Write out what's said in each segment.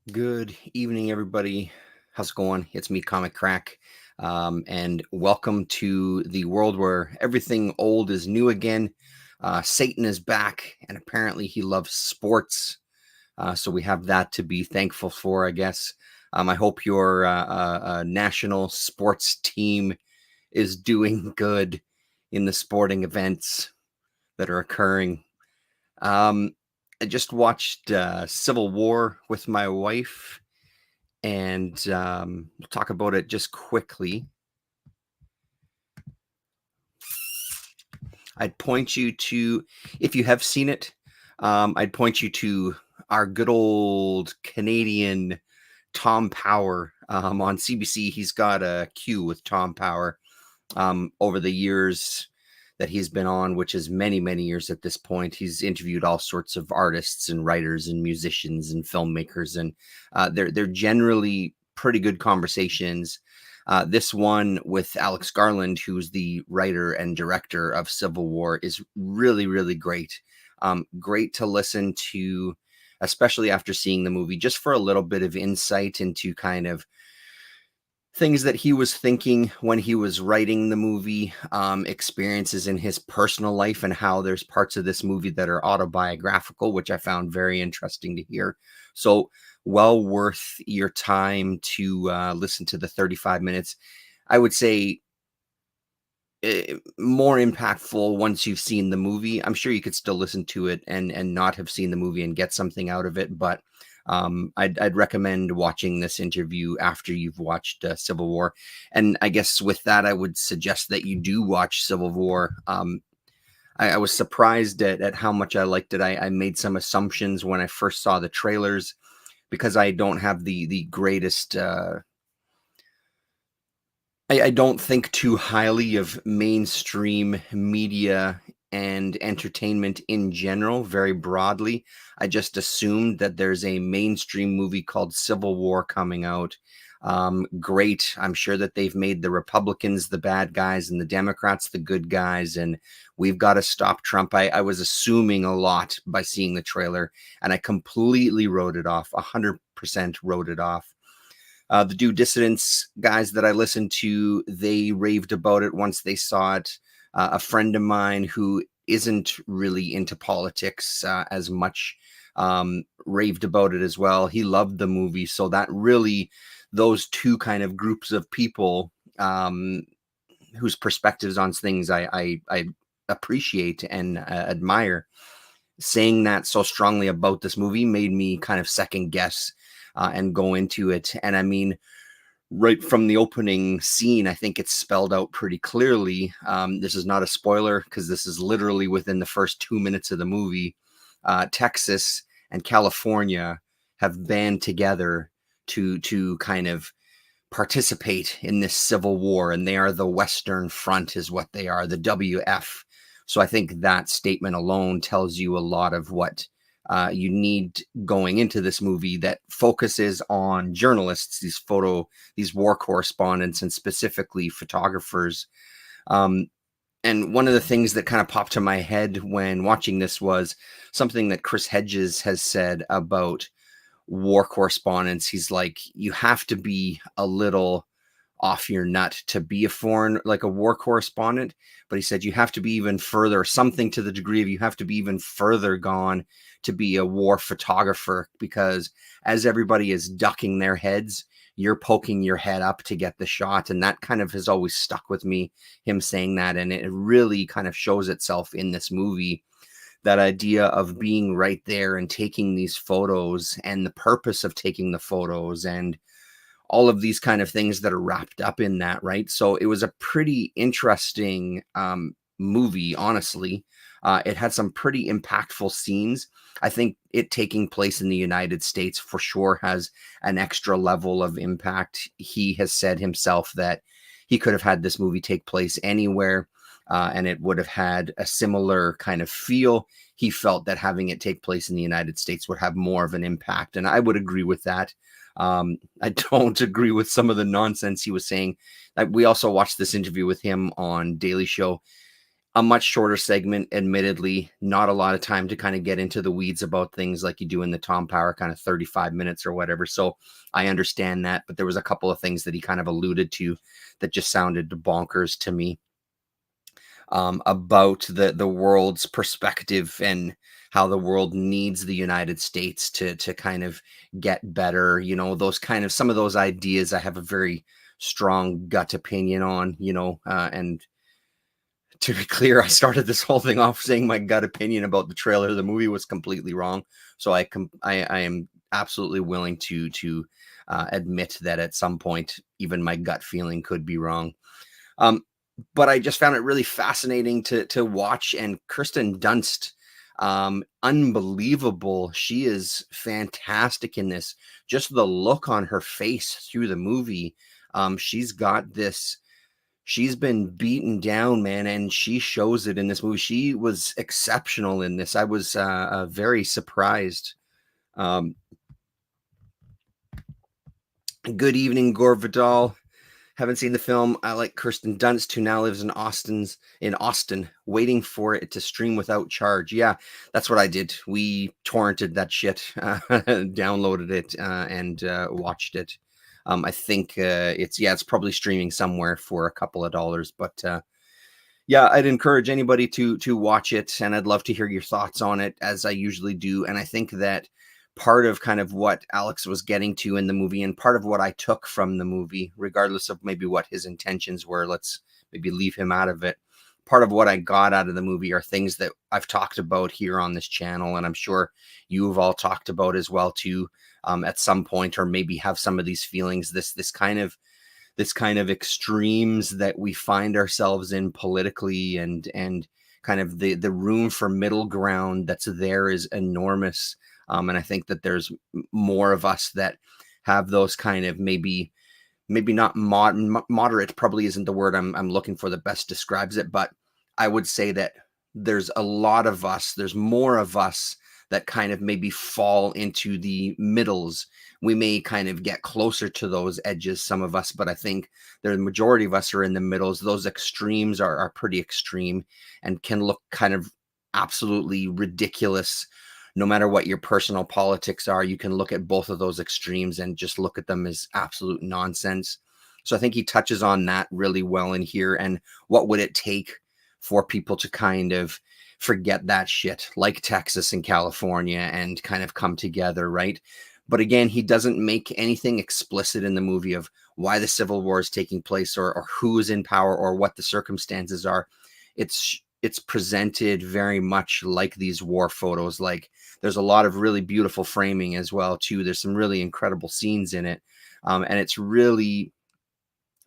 Good evening, everybody. How's it going? It's me, Comic Crack, and welcome to the world where everything old is new again. Satan is back, and apparently he loves sports. So we have that to be thankful for, I guess. I hope your national sports team is doing good in the sporting events that are occurring. Um, I just watched Civil War with my wife and we'll talk about it just quickly. I'd point you to, if you have seen it, I'd point you to our good old Canadian Tom Power on CBC. He's got a queue with Tom Power over the years that he's been on, which is many, many years at this point. He's interviewed all sorts of artists and writers and musicians and filmmakers, and they're generally pretty good conversations. This one with Alex Garland, who's the writer and director of Civil War, is really, really great. Great to listen to, especially after seeing the movie, just for a little bit of insight into kind of things that he was thinking when he was writing the movie, experiences in his personal life, and how there's parts of this movie that are autobiographical, which I found very interesting to hear. So, well worth your time to listen to the 35 minutes. I would say more impactful once you've seen the movie. I'm sure you could still listen to it and not have seen the movie and get something out of it, but I'd recommend watching this interview after you've watched Civil War. And I guess with that, I would suggest that you do watch Civil War. I was surprised at how much I liked it. I made some assumptions when I first saw the trailers because I don't have the greatest. I don't think too highly of mainstream media and entertainment in general, very broadly. I just assumed that there's a mainstream movie called Civil War coming out. Great. I'm sure that they've made the Republicans the bad guys and the Democrats the good guys, and we've got to stop Trump. I was assuming a lot by seeing the trailer, and I completely wrote it off, 100% wrote it off. The Due Dissidents guys that I listened to, they raved about it once they saw it. A friend of mine who isn't really into politics as much raved about it as well. He loved the movie. So that really, those two kind of groups of people whose perspectives on things I appreciate and admire, saying that so strongly about this movie made me kind of second guess and go into it. And I mean, right from the opening scene, I think it's spelled out pretty clearly. This is not a spoiler because this is literally within the first 2 minutes of the movie. Texas and California have band together to kind of participate in this civil war, and they are the Western Front, is what they are, the WF. So I think that statement alone tells you a lot of what you need going into this movie that focuses on journalists, these war correspondents, and specifically photographers. And one of the things that kind of popped to my head when watching this was something that Chris Hedges has said about war correspondents. He's like, you have to be a little off your nut to be like a war correspondent. But he said you have to be even further, something to the degree of you have to be even further gone to be a war photographer, because as everybody is ducking their heads, you're poking your head up to get the shot. And that kind of has always stuck with me, him saying that. And it really kind of shows itself in this movie, that idea of being right there and taking these photos and the purpose of taking the photos and all of these kind of things that are wrapped up in that, right? So it was a pretty interesting movie, honestly. It had some pretty impactful scenes. I think it taking place in the United States for sure has an extra level of impact. He has said himself that he could have had this movie take place anywhere, and it would have had a similar kind of feel. He felt that having it take place in the United States would have more of an impact, and I would agree with that. I don't agree with some of the nonsense he was saying. We also watched this interview with him on Daily Show. A much shorter segment, admittedly, not a lot of time to kind of get into the weeds about things like you do in the Tom Power kind of 35 minutes or whatever. So I understand that, but there was a couple of things that he kind of alluded to that just sounded bonkers to me, about the world's perspective and how the world needs the United States to kind of get better. You know, those kind of some of those ideas I have a very strong gut opinion on. And to be clear, I started this whole thing off saying my gut opinion about the trailer. The movie was completely wrong, so I am absolutely willing to admit that at some point, even my gut feeling could be wrong. Um, but I just found it really fascinating to watch. And Kirsten Dunst, unbelievable. She is fantastic in this. Just the look on her face through the movie. She's got this. She's been beaten down, man, and she shows it in this movie. She was exceptional in this. I was very surprised. Um, Good evening, Gore Vidal. Haven't seen the film. I like Kirsten Dunst, who now lives in Austin, waiting for it to stream without charge. Yeah, that's what I did. We torrented that shit, downloaded it, and watched it. I think it's probably streaming somewhere for a couple of dollars, but yeah, I'd encourage anybody to watch it, and I'd love to hear your thoughts on it, as I usually do. And I think that part of kind of what Alex was getting to in the movie, and part of what I took from the movie, regardless of maybe what his intentions were, let's maybe leave him out of it. Part of what I got out of the movie are things that I've talked about here on this channel, and I'm sure you've all talked about as well too, at some point, or maybe have some of these feelings. This kind of extremes that we find ourselves in politically, and kind of the room for middle ground that's there is enormous. And I think that there's more of us that have those kind of maybe not moderate, probably isn't the word I'm looking for that best describes it, but I would say that there's more of us that kind of maybe fall into the middles. We may kind of get closer to those edges, some of us, but I think the majority of us are in the middles. Those extremes are pretty extreme and can look kind of absolutely ridiculous. No matter what your personal politics are, you can look at both of those extremes and just look at them as absolute nonsense. So I think he touches on that really well in here. And what would it take for people to kind of forget that shit, like Texas and California, and kind of come together, right? But again, he doesn't make anything explicit in the movie of why the Civil War is taking place, or who is in power, or what the circumstances are. It's presented very much like these war photos. Like, there's a lot of really beautiful framing as well too. There's some really incredible scenes in it, and it's really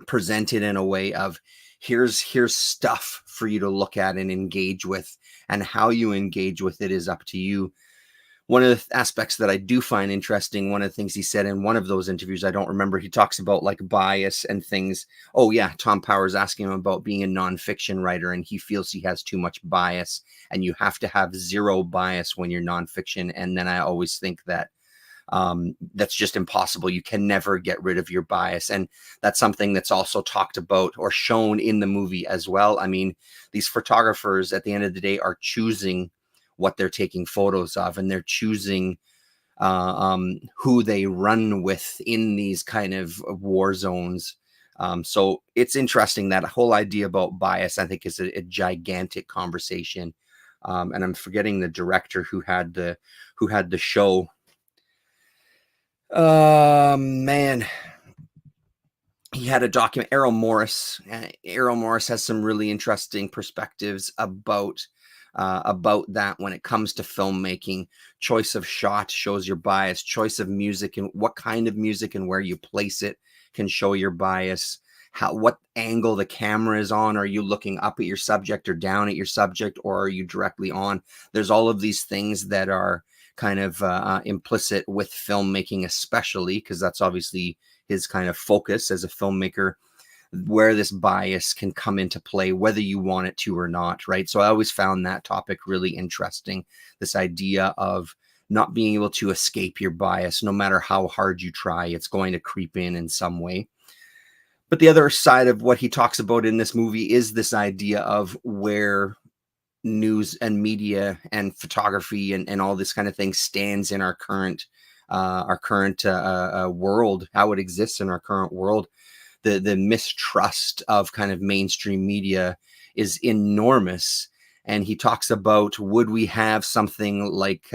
presented in a way of here's stuff for you to look at and engage with, and how you engage with it is up to you. One of the aspects that I do find interesting, one of the things he said in one of those interviews, I don't remember, he talks about like bias and things. Oh yeah, Tom Powers asking him about being a nonfiction writer, and he feels he has too much bias, and you have to have zero bias when you're nonfiction. And then I always think that that's just impossible. You can never get rid of your bias. And that's something that's also talked about or shown in the movie as well. I mean, these photographers at the end of the day are choosing what they're taking photos of, and they're choosing who they run with in these kind of war zones. So it's interesting. That whole idea about bias, I think, is a gigantic conversation. And I'm forgetting the director who had the show. Man, he had a document. Errol Morris. Errol Morris has some really interesting perspectives about that when it comes to filmmaking. Choice of shot shows your bias. Choice of music and what kind of music and where you place it can show your bias. What angle the camera is on. Are you looking up at your subject or down at your subject, or are you directly on? There's all of these things that are kind of implicit with filmmaking, especially because that's obviously his kind of focus as a filmmaker, where this bias can come into play, whether you want it to or not, right? So I always found that topic really interesting, this idea of not being able to escape your bias. No matter how hard you try, it's going to creep in some way. But the other side of what he talks about in this movie is this idea of where news and media and photography and all this kind of thing stands in our current world, how it exists in our current world. The mistrust of kind of mainstream media is enormous. And he talks about, would we have something like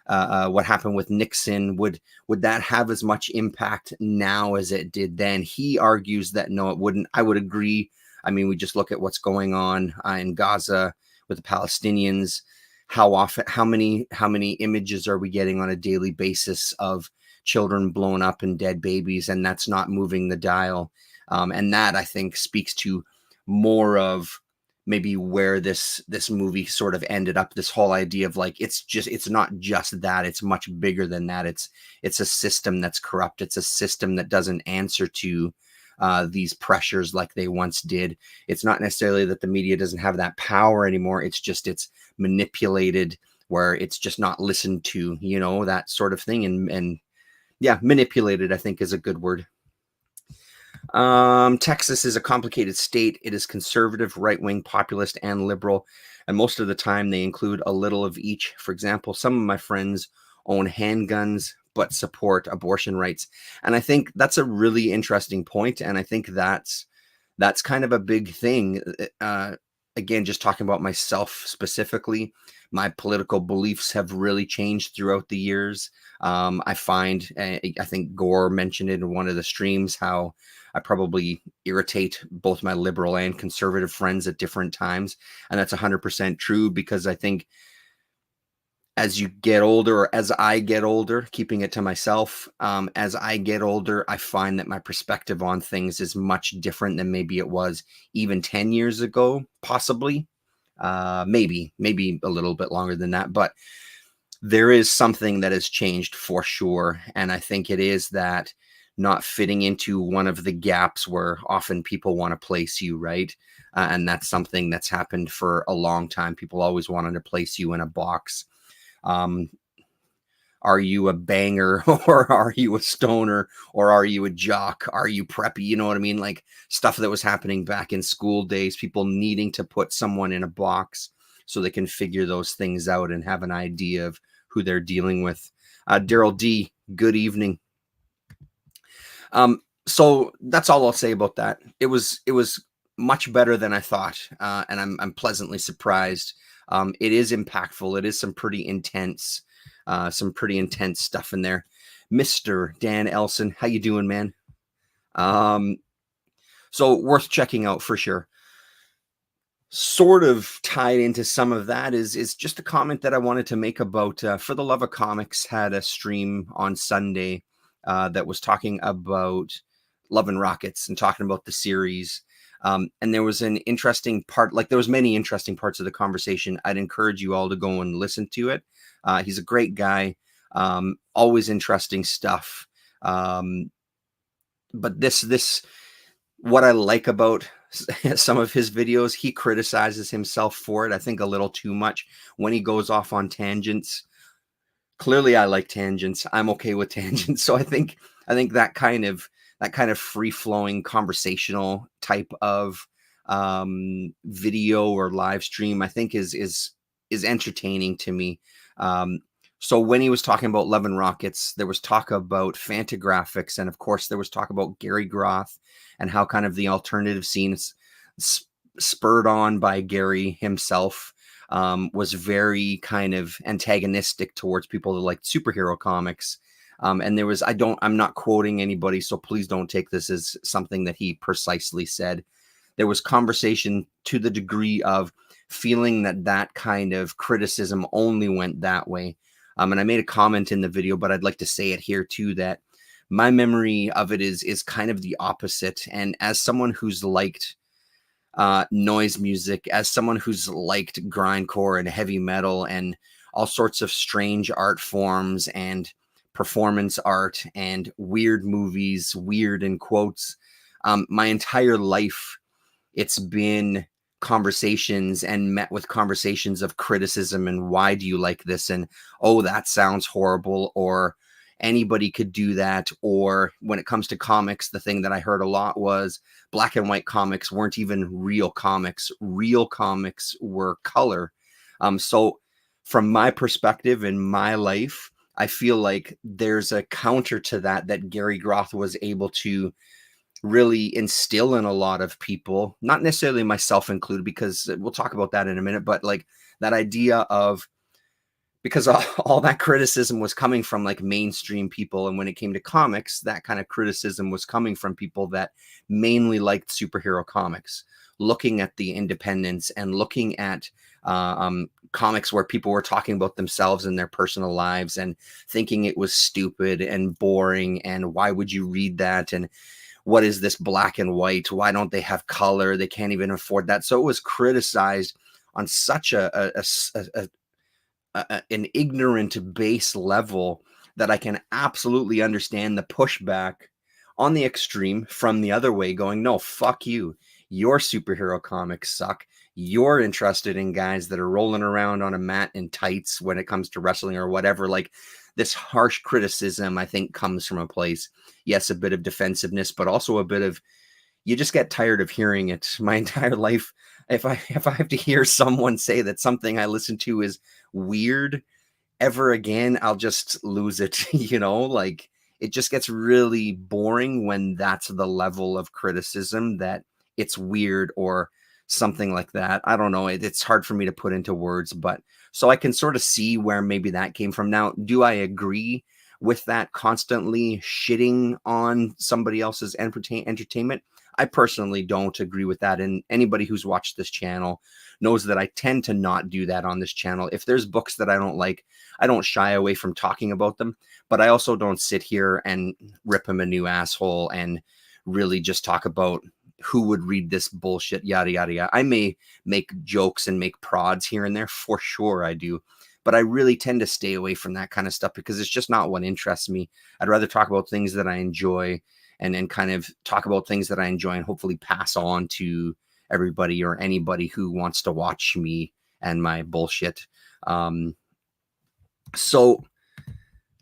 what happened with Nixon? Would that have as much impact now as it did then? He argues that no, it wouldn't. I would agree. I mean, we just look at what's going on in Gaza with the Palestinians. How often, how many images are we getting on a daily basis of children blown up and dead babies, and that's not moving the dial. And that, I think, speaks to more of maybe where this movie sort of ended up. This whole idea of like, it's not just that, it's much bigger than that. It's a system that's corrupt. It's a system that doesn't answer to these pressures like they once did. It's not necessarily that the media doesn't have that power anymore. It's just it's manipulated, where it's just not listened to, you know, that sort of thing. And yeah, manipulated, I think, is a good word. Texas is a complicated state. It is conservative, right-wing, populist, and liberal, and most of the time they include a little of each. For example, some of my friends own handguns but support abortion rights, and I think that's a really interesting point, and I think that's kind of a big thing. Again, just talking about myself specifically, my political beliefs have really changed throughout the years. I find, I think Gore mentioned it in one of the streams, how I probably irritate both my liberal and conservative friends at different times. And that's 100% true, because I think as you get older, or as I get older, keeping it to myself, as I get older, I find that my perspective on things is much different than maybe it was even 10 years ago, possibly. Maybe a little bit longer than that, but there is something that has changed for sure. And I think it is that not fitting into one of the gaps where often people want to place you, right? And that's something that's happened for a long time. People always wanted to place you in a box. Are you a banger, or are you a stoner, or are you a jock? Are you preppy? You know what I mean? Like stuff that was happening back in school days, people needing to put someone in a box so they can figure those things out and have an idea of who they're dealing with. Daryl D, good evening. So that's all I'll say about that. It was much better than I thought, and I'm pleasantly surprised. It is impactful. It is some pretty intense stuff in there. Mr. Dan Elson, how you doing, man? So worth checking out for sure. Sort of tied into some of that is just a comment that I wanted to make about For the Love of Comics had a stream on Sunday that was talking about Love and Rockets and talking about the series. And there was an interesting part, like there was many interesting parts of the conversation. I'd encourage you all to go and listen to it. He's a great guy, always interesting stuff. But what I like about some of his videos, he criticizes himself for it, I think a little too much when he goes off on tangents. Clearly I like tangents. I'm okay with tangents. So I think that kind of free-flowing conversational type of video or live stream, I think is entertaining to me. So when he was talking about Love and Rockets, there was talk about Fantagraphics, and of course there was talk about Gary Groth and how kind of the alternative scene, spurred on by Gary himself, was very kind of antagonistic towards people that like superhero comics. And there was, I'm not quoting anybody, so please don't take this as something that he precisely said. There was conversation to the degree of feeling that kind of criticism only went that way. And I made a comment in the video, but I'd like to say it here too, that my memory of it is kind of the opposite. And as someone who's liked noise music, as someone who's liked grindcore and heavy metal and all sorts of strange art forms and performance art and weird movies, weird in quotes, my entire life, it's been conversations and met with conversations of criticism and why do you like this, and oh, that sounds horrible, anybody could do that. Or when it comes to comics, the thing that I heard a lot was black and white comics weren't even real comics. Real comics were color. So from my perspective in my life, I feel like there's a counter to that that Gary Groth was able to really instill in a lot of people, not necessarily myself included, because we'll talk about that in a minute, but like that idea of, because all that criticism was coming from like mainstream people. And when it came to comics, that kind of criticism was coming from people that mainly liked superhero comics, looking at the independents and looking at comics where people were talking about themselves and their personal lives and thinking it was stupid and boring. And why would you read that? And what is this black and white? Why don't they have color? They can't even afford that. So it was criticized on such an ignorant base level that I can absolutely understand the pushback on the extreme from the other way, going, no, fuck you. Your superhero comics suck. You're interested in guys that are rolling around on a mat in tights when it comes to wrestling or whatever. Like, this harsh criticism, I think, comes from a place, yes, a bit of defensiveness, but also a bit of, you just get tired of hearing it. My entire life, if I have to hear someone say that something I listen to is weird ever again, I'll just lose it. Like, it just gets really boring when that's the level of criticism, that it's weird or something like that. I don't know. It's hard for me to put into words, but so I can sort of see where maybe that came from. Now, do I agree with that constantly shitting on somebody else's entertainment? I personally don't agree with that. And anybody who's watched this channel knows that I tend to not do that on this channel. If there's books that I don't like, I don't shy away from talking about them, but I also don't sit here and rip him a new asshole and really just talk about who would read this bullshit, yada, yada, yada. I may make jokes and make prods here and there, for sure I do, but I really tend to stay away from that kind of stuff because it's just not what interests me. I'd rather talk about things that I enjoy and kind of talk about things that I enjoy and hopefully pass on to everybody or anybody who wants to watch me and my bullshit. So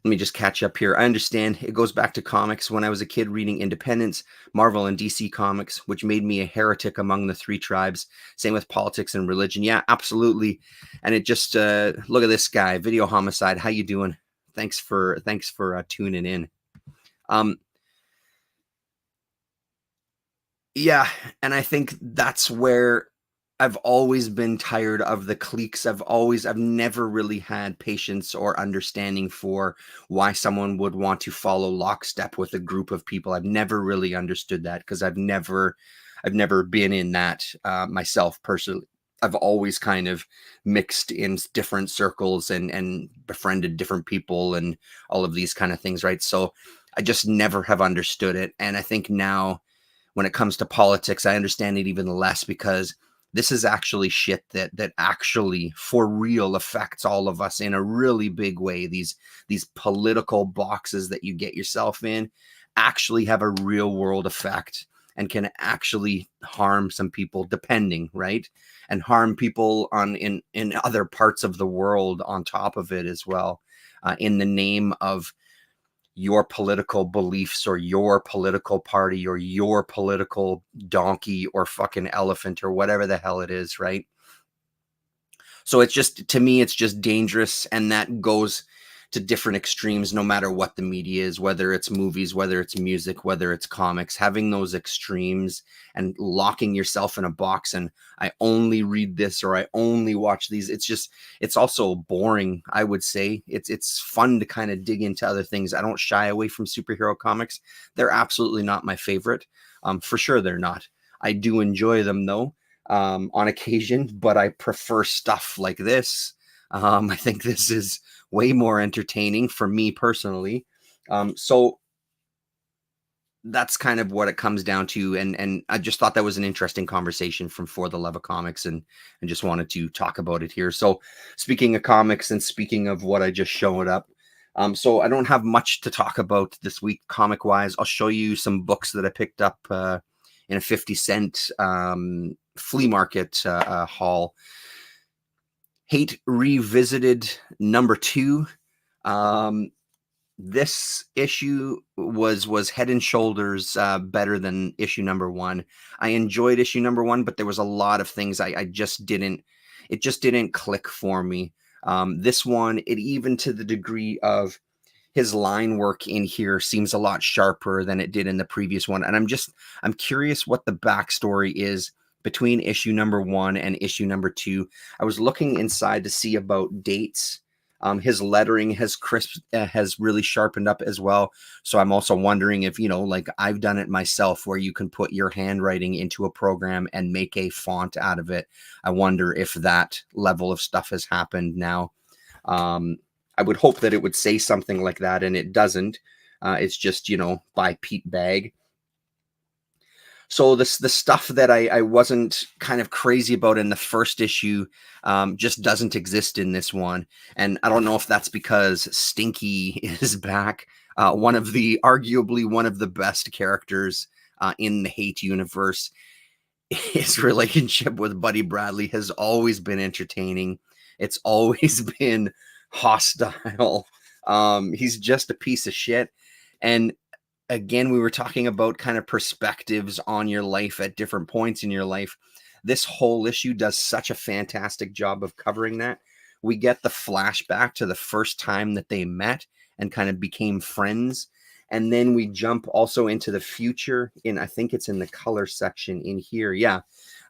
let me just catch up here. I understand it goes back to comics. When I was a kid reading Independence, Marvel, and DC comics, which made me a heretic among the three tribes. Same with politics and religion. Yeah, absolutely. And it just look at this guy, Video Homicide. How you doing? Thanks for tuning in. Yeah, and I think that's where I've always been tired of the cliques. I've never really had patience or understanding for why someone would want to follow lockstep with a group of people. I've never really understood that because I've never been in that myself personally. I've always kind of mixed in different circles and befriended different people and all of these kind of things, right? So I just never have understood it. And I think now, when it comes to politics, I understand it even less because this is actually shit that actually for real affects all of us in a really big way. These political boxes that you get yourself in actually have a real world effect and can actually harm some people, depending, right? And harm people in other parts of the world on top of it as well, in the name of your political beliefs or your political party or your political donkey or fucking elephant or whatever the hell it is, right? So it's just, to me, it's just dangerous. And that goes to different extremes, no matter what the media is, whether it's movies, whether it's music, whether it's comics, having those extremes and locking yourself in a box. And I only read this or I only watch these. It's also boring. I would say it's fun to kind of dig into other things. I don't shy away from superhero comics. They're absolutely not my favorite. For sure they're not. I do enjoy them though, on occasion, but I prefer stuff like this. I think this is way more entertaining for me personally. So that's kind of what it comes down to. And I just thought that was an interesting conversation from For the Love of Comics and just wanted to talk about it here. So speaking of comics and speaking of what I just showed up, so I don't have much to talk about this week comic wise. I'll show you some books that I picked up in a 50-cent flea market haul. Hate Revisited #2. this issue was head and shoulders better than issue number one. I enjoyed issue number one, but there was a lot of things I just didn't. It just didn't click for me. This one, it even to the degree of his line work in here seems a lot sharper than it did in the previous one. And I'm curious what the backstory is between issue number one and issue number two. I was looking inside to see about dates. His lettering has really sharpened up as well. So I'm also wondering if, like I've done it myself, where you can put your handwriting into a program and make a font out of it. I wonder if that level of stuff has happened now. I would hope that it would say something like that, and it doesn't. It's just, by Pete Bagg. So the stuff that I wasn't kind of crazy about in the first issue just doesn't exist in this one. And I don't know if that's because Stinky is back. Arguably one of the best characters in the Hate universe. His relationship with Buddy Bradley has always been entertaining. It's always been hostile. He's just a piece of shit. And again, we were talking about kind of perspectives on your life at different points in your life. This whole issue does such a fantastic job of covering that. We get the flashback to the first time that they met and kind of became friends. And then we jump also into the future I think it's in the color section in here. Yeah.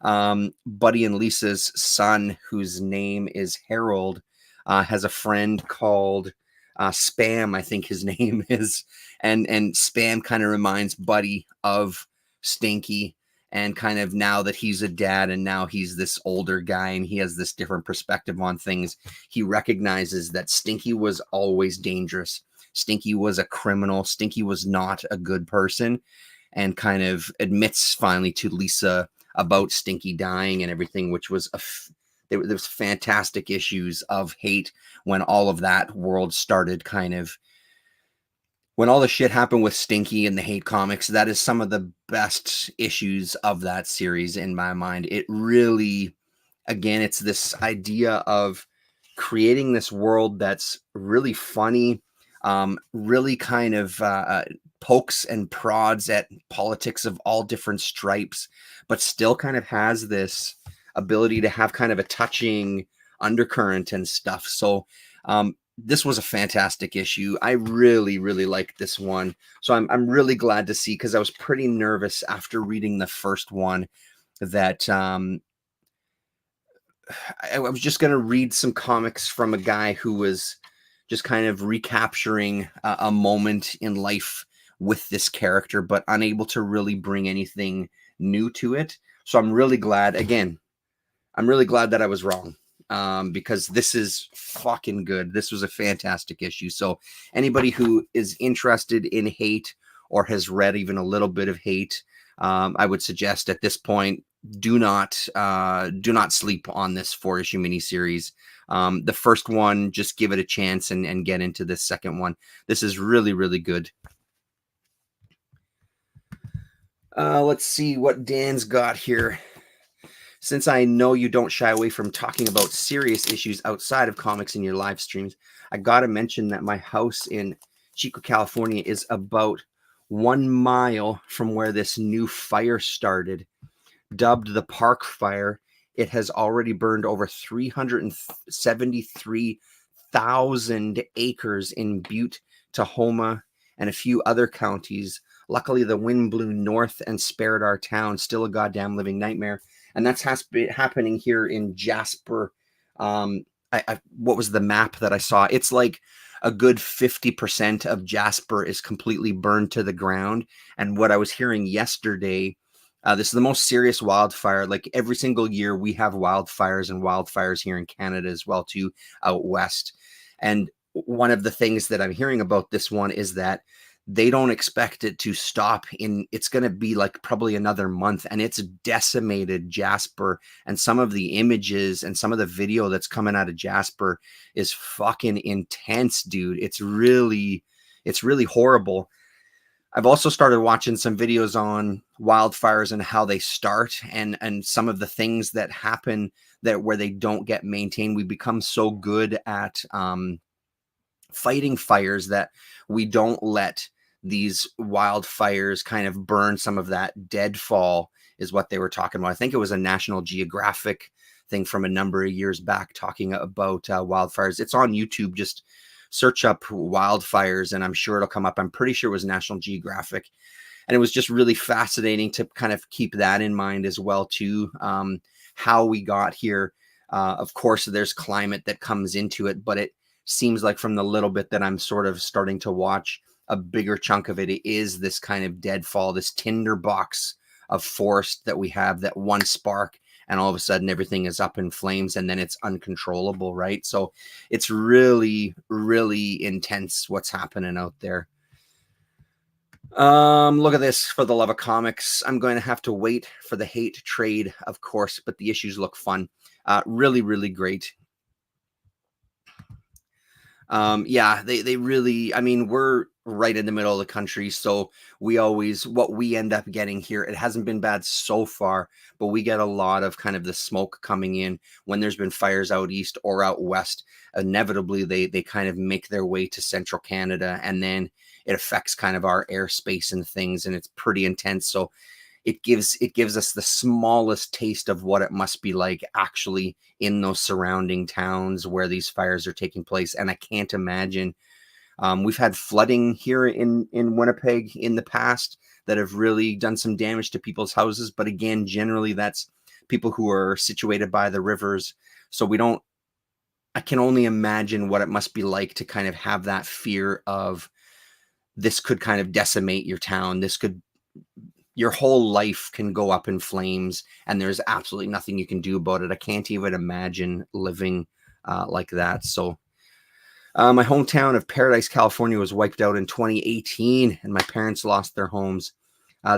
Buddy and Lisa's son, whose name is Harold, has a friend called Spam, I think his name is. And Spam kind of reminds Buddy of Stinky. And kind of now that he's a dad and now he's this older guy and he has this different perspective on things, he recognizes that Stinky was always dangerous. Stinky was a criminal. Stinky was not a good person, and kind of admits finally to Lisa about Stinky dying and everything, which was there was fantastic issues of Hate when all of that world started when all the shit happened with Stinky and the Hate comics. That is some of the best issues of that series in my mind. It really, again, it's this idea of creating this world that's really funny, really kind of pokes and prods at politics of all different stripes, but still kind of has this ability to have kind of a touching undercurrent and stuff. So this was a fantastic issue. I really, really liked this one. So I'm really glad to see, because I was pretty nervous after reading the first one that I was just going to read some comics from a guy who was just kind of recapturing a moment in life with this character, but unable to really bring anything new to it. So I'm really glad, again, that I was wrong, because this is fucking good. This was a fantastic issue. So anybody who is interested in Hate or has read even a little bit of Hate, I would suggest at this point, do not sleep on this 4-issue miniseries. The first one, just give it a chance and get into this second one. This is really, really good. Let's see what Dan's got here. Since I know you don't shy away from talking about serious issues outside of comics in your live streams, I gotta mention that my house in Chico, California is about 1 mile from where this new fire started. Dubbed the Park Fire, it has already burned over 373,000 acres in Butte, Tahoma, and a few other counties. Luckily, the wind blew north and spared our town. Still a goddamn living nightmare. And that's happening here in Jasper. What was the map that I saw? It's like a good 50% of Jasper is completely burned to the ground. And what I was hearing yesterday, this is the most serious wildfire. Like every single year we have wildfires here in Canada as well too, out west. And one of the things that I'm hearing about this one is that they don't expect it to stop it's going to be like probably another month, and it's decimated Jasper. And some of the images and some of the video that's coming out of Jasper is fucking intense, dude. It's really horrible. I've also started watching some videos on wildfires and how they start and some of the things that happen where they don't get maintained. We become so good at fighting fires, that we don't let these wildfires kind of burn some of that deadfall, is what they were talking about. I think it was a National Geographic thing from a number of years back talking about wildfires. It's on YouTube. Just search up wildfires and I'm sure it'll come up. I'm pretty sure it was National Geographic. And it was just really fascinating to kind of keep that in mind as well too. How we got here. Of course, there's climate that comes into it, but it seems like from the little bit that I'm sort of starting to watch, a bigger chunk of it is this kind of deadfall, this tinderbox of forest that we have, that one spark and all of a sudden everything is up in flames and then it's uncontrollable, right? So it's really, really intense what's happening out there. Look at this. For the love of comics, I'm going to have to wait for the hate trade, of course, but the issues look fun. Really, really great. Yeah, they really, I mean, we're right in the middle of the country, so we always, what we end up getting here, it hasn't been bad so far, but we get a lot of kind of the smoke coming in when there's been fires out east or out west. Inevitably, they kind of make their way to central Canada, and then it affects kind of our airspace and things, and it's pretty intense. So it gives us the smallest taste of what it must be like actually in those surrounding towns where these fires are taking place. And I can't imagine. We've had flooding here in Winnipeg in the past that have really done some damage to people's houses. But again, generally that's people who are situated by the rivers. So I can only imagine what it must be like to kind of have that fear of this could kind of decimate your town. Your whole life can go up in flames and there's absolutely nothing you can do about it. I can't even imagine living like that. So my hometown of Paradise, California was wiped out in 2018 and my parents lost their homes.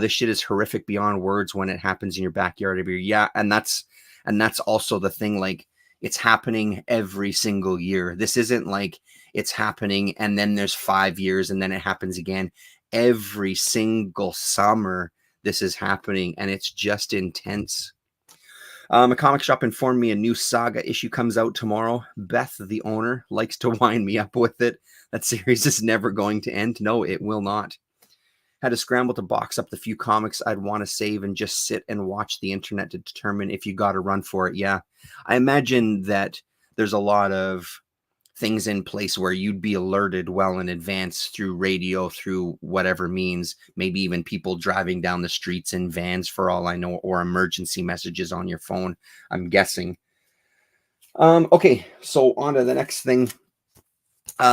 This shit is horrific beyond words when it happens in your backyard every year. Yeah, and that's also the thing. Like, it's happening every single year. This isn't like it's happening and then there's 5 years and then it happens again. Every single summer this is happening and it's just intense. A comic shop informed me a new Saga issue comes out tomorrow. Beth, the owner, likes to wind me up with it. That series is never going to end. No, it will not. Had to scramble to box up the few comics I'd want to save and just sit and watch the internet to determine if you got a run for it. Yeah, I imagine that there's a lot of things in place where you'd be alerted well in advance through radio, through whatever means, maybe even people driving down the streets in vans for all I know, or emergency messages on your phone, I'm guessing. Okay, so on to the next thing.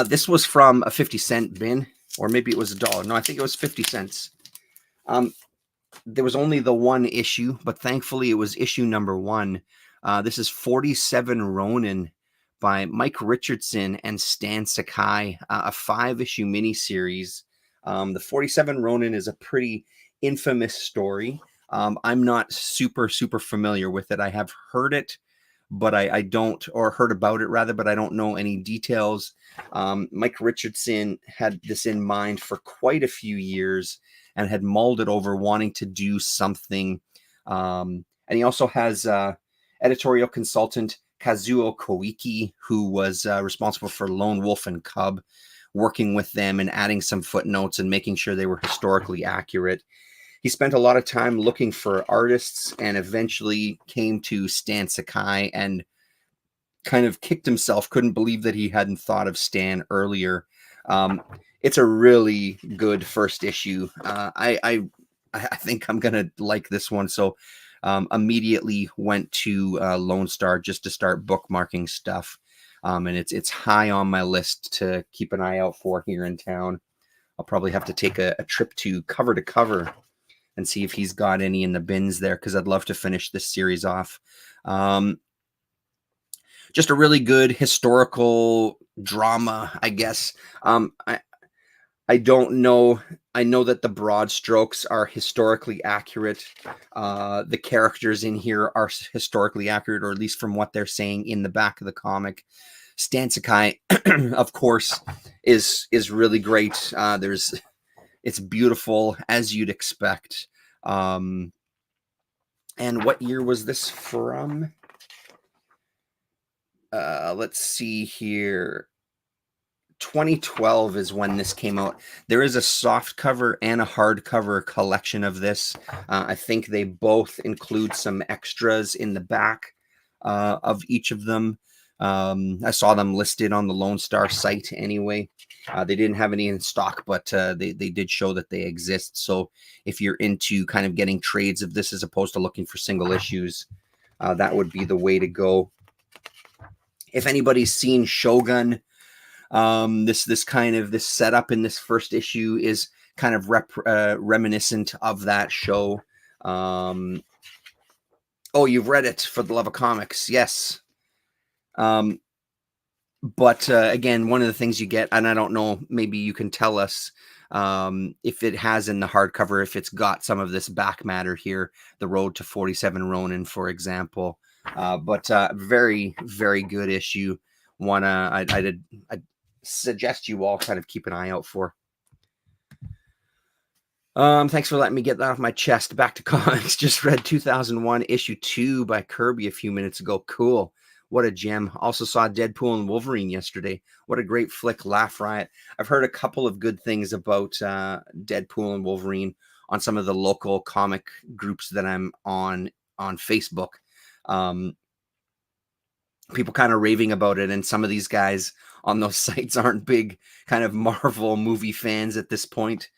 This was from a 50-cent bin, or maybe it was $1. No, I think it was 50 cents. There was only the one issue, but thankfully it was issue number 1. This is 47 Ronin by Mike Richardson and Stan Sakai, a 5-issue miniseries. The 47 Ronin is a pretty infamous story. I'm not super familiar with it. I have heard it, but I don't, or heard about it rather, but I don't know any details. Mike Richardson had this in mind for quite a few years and had mulled it over, wanting to do something. And he also has editorial consultant Kazuo Koike, who was responsible for Lone Wolf and Cub, working with them and adding some footnotes and making sure they were historically accurate. He spent a lot of time looking for artists and eventually came to Stan Sakai and kind of kicked himself, couldn't believe that he hadn't thought of Stan earlier. It's a really good first issue. I think I'm going to like this one. So immediately went to Lone Star just to start bookmarking stuff. And it's high on my list to keep an eye out for here in town. I'll probably have to take a trip to cover and see if he's got any in the bins there, because I'd love to finish this series off. Just a really good historical drama, I guess. I don't know. I know that the broad strokes are historically accurate. The characters in here are historically accurate, or at least from what they're saying in the back of the comic. Stan Sakai, of course, is really great. It's beautiful as you'd expect. And what year was this from? Let's see here. 2012 is when this came out. There is a soft cover and a hardcover collection of this. I think they both include some extras in the back of each of them. I saw them listed on the Lone Star site anyway. They didn't have any in stock, but they did show that they exist. So if you're into kind of getting trades of this as opposed to looking for single issues, that would be the way to go. If anybody's seen Shogun, this kind of this setup in this first issue is kind of reminiscent of that show. Oh, you've read it, For the Love of Comics. Yes. But again, one of the things you get, and I don't know, maybe you can tell us if it has in the hardcover, if it's got some of this back matter here, the Road to 47 Ronin, for example. But very, very good issue. One I'd suggest you all kind of keep an eye out for. Thanks for letting me get that off my chest. Back to comics. Just read 2001 issue 2 by Kirby a few minutes ago. Cool. What a gem. Also saw Deadpool and Wolverine yesterday. What a great flick. Laugh riot. I've heard a couple of good things about Deadpool and Wolverine on some of the local comic groups that I'm on Facebook. People kind of raving about it, and some of these guys on those sites aren't big kind of Marvel movie fans at this point.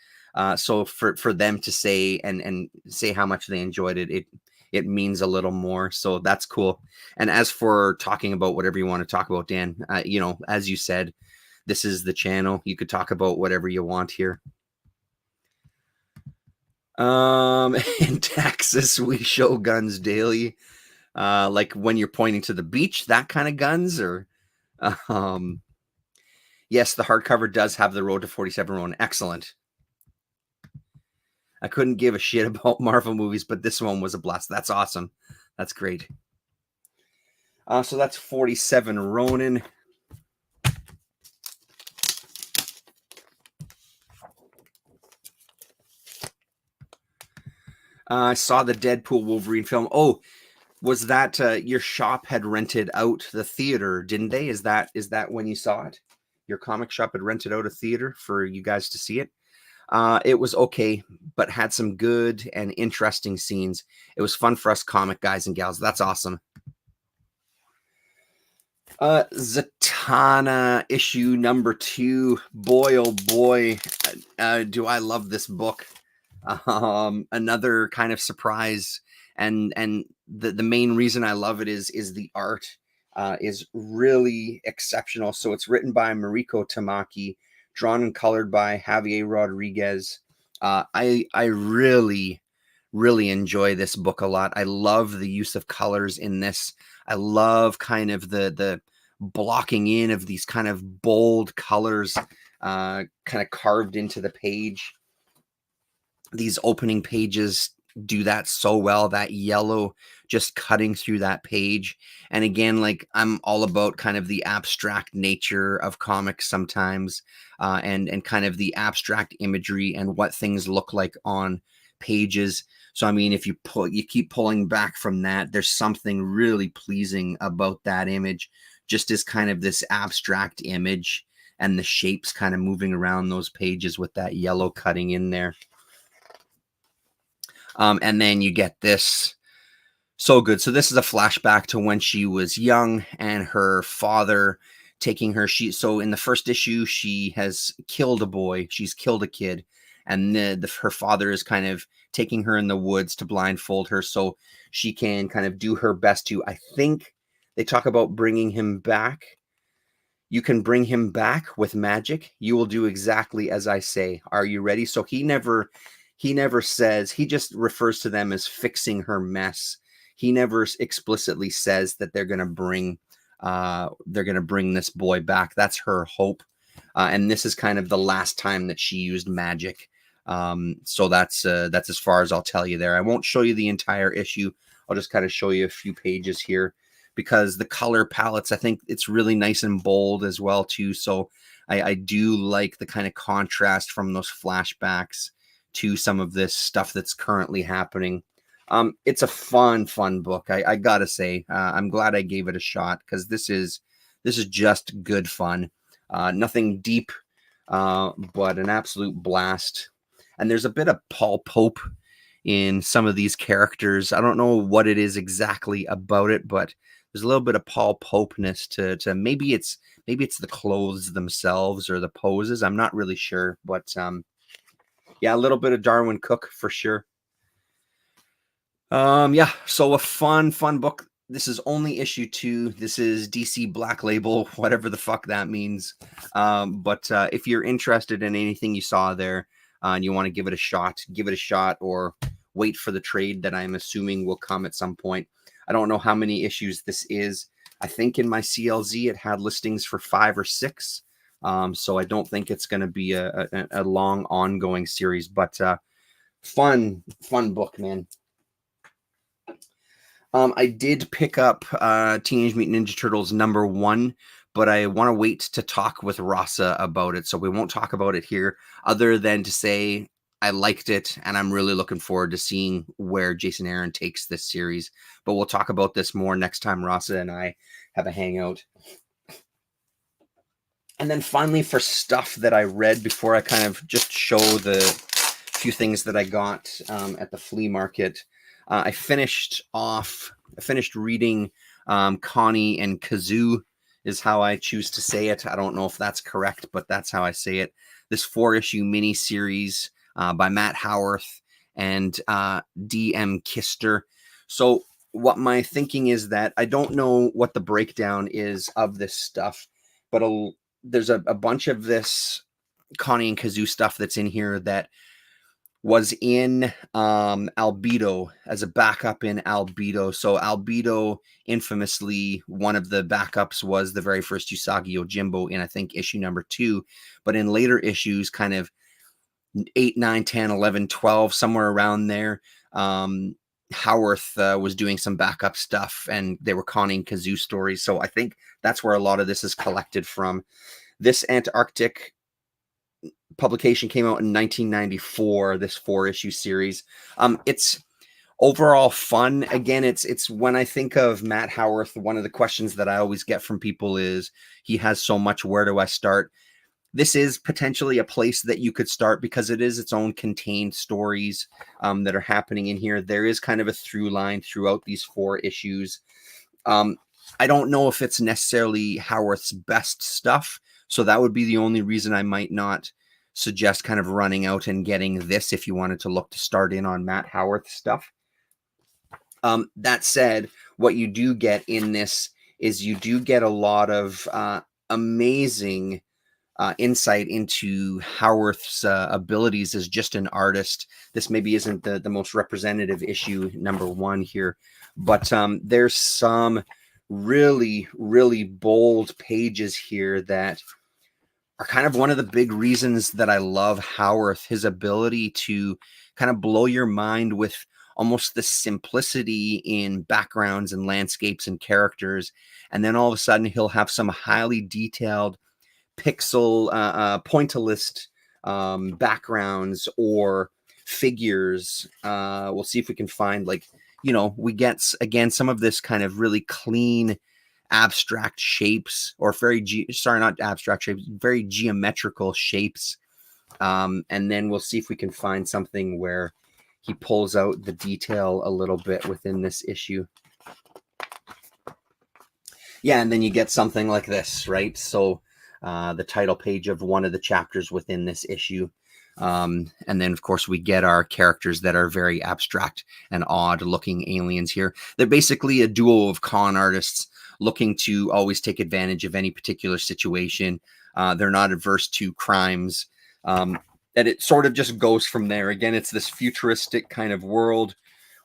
So for them to say and say how much they enjoyed it, it means a little more. So that's cool. And as for talking about whatever you want to talk about, Dan, as you said, this is the channel. You could talk about whatever you want here. In Texas, we show guns daily. Like when you're pointing to the beach, that kind of guns, or yes, the hardcover does have the Road to 47 Ronin. Excellent. I couldn't give a shit about Marvel movies, but this one was a blast. That's awesome. That's great. So that's 47 Ronin. I saw the Deadpool Wolverine film. Oh, was that your shop had rented out the theater, didn't they? Is that when you saw it? Your comic shop had rented out a theater for you guys to see it? It was okay, but had some good and interesting scenes. It was fun for us comic guys and gals. That's awesome. Zatanna issue number 2. Boy, oh boy, do I love this book. Another kind of surprise, and the main reason I love it is the art is really exceptional. So it's written by Mariko Tamaki, drawn and colored by Javier Rodriguez. I really, really enjoy this book a lot. I love the use of colors in this. I love kind of the blocking in of these kind of bold colors kind of carved into the page. These opening pages do that so well, that yellow just cutting through that page. And again, like, I'm all about kind of the abstract nature of comics sometimes, and kind of the abstract imagery and what things look like on pages. So I mean, if you keep pulling back from that, there's something really pleasing about that image, just as kind of this abstract image and the shapes kind of moving around those pages with that yellow cutting in there. And then you get this. So good. So this is a flashback to when she was young and her father taking her. So in the first issue, she has killed a boy. She's killed a kid. And her father is kind of taking her in the woods to blindfold her so she can kind of do her best to, I think they talk about bringing him back. You can bring him back with magic. You will do exactly as I say. Are you ready? So he never says, he just refers to them as fixing her mess. He never explicitly says that they're going to bring this boy back. That's her hope. And this is kind of the last time that she used magic. So that's as far as I'll tell you there. I won't show you the entire issue. I'll just kind of show you a few pages here, because the color palettes, I think it's really nice and bold as well too. So I do like the kind of contrast from those flashbacks to some of this stuff that's currently happening. It's a fun book. I gotta say, I'm glad I gave it a shot, because this is just good fun. Nothing deep, but an absolute blast. And there's a bit of Paul Pope in some of these characters. I don't know what it is exactly about it, but there's a little bit of Paul Popeness to maybe it's the clothes themselves or the poses. I'm not really sure, but yeah, a little bit of Darwin Cook for sure. Yeah, so a fun book. This is only issue 2. This is DC Black Label, whatever the fuck that means. But if you're interested in anything you saw there and you want to give it a shot, or wait for the trade that I'm assuming will come at some point. I don't know how many issues this is. I think in my CLZ it had listings for 5 or 6. So I don't think it's going to be a long ongoing series, but fun book, man. I did pick up Teenage Mutant Ninja Turtles #1, but I want to wait to talk with Rasa about it, so we won't talk about it here, other than to say I liked it, and I'm really looking forward to seeing where Jason Aaron takes this series. But we'll talk about this more next time Rasa and I have a hangout. And then finally, for stuff that I read before I kind of just show the few things that I got at the flea market, I finished reading Connie and Kazoo, is how I choose to say it. I don't know if that's correct, but that's how I say it. This 4-issue miniseries by Matt Howarth and D.M. Kister. So what my thinking is that I don't know what the breakdown is of this stuff, but there's a bunch of this Connie and Kazoo stuff that's in here that was in Albedo as a backup in Albedo. So Albedo, infamously, one of the backups was the very first Usagi Yojimbo in, I think, issue number 2. But in later issues, kind of 8, 9, 10, 11, 12, somewhere around there, Howarth was doing some backup stuff, and they were Connie and Kazoo stories. So I think that's where a lot of this is collected from. This Antarctic publication came out in 1994, this 4-issue series. It's overall fun. Again, it's when I think of Matt Howarth, one of the questions that I always get from people is, he has so much, where do I start? This is potentially a place that you could start because it is its own contained stories that are happening in here. There is kind of a through line throughout these 4 issues. I don't know if it's necessarily Howarth's best stuff, so that would be the only reason I might not suggest kind of running out and getting this if you wanted to look to start in on Matt Howarth stuff. That said, what you do get in this is you do get a lot of amazing insight into Howarth's abilities as just an artist. This maybe isn't the most representative issue, #1 here, but there's some really, really bold pages here that are kind of one of the big reasons that I love Howarth, his ability to kind of blow your mind with almost the simplicity in backgrounds and landscapes and characters. And then all of a sudden he'll have some highly detailed pixel pointillist backgrounds or figures. We'll see if we can find, like, we get again some of this kind of really clean abstract shapes, or not abstract shapes, very geometrical shapes. And then we'll see if we can find something where he pulls out the detail a little bit within this issue. Yeah, and then you get something like this, right? So the title page of one of the chapters within this issue. And then, of course, we get our characters that are very abstract and odd-looking aliens here. They're basically a duo of con artists looking to always take advantage of any particular situation. They're not averse to crimes. And it sort of just goes from there. Again, it's this futuristic kind of world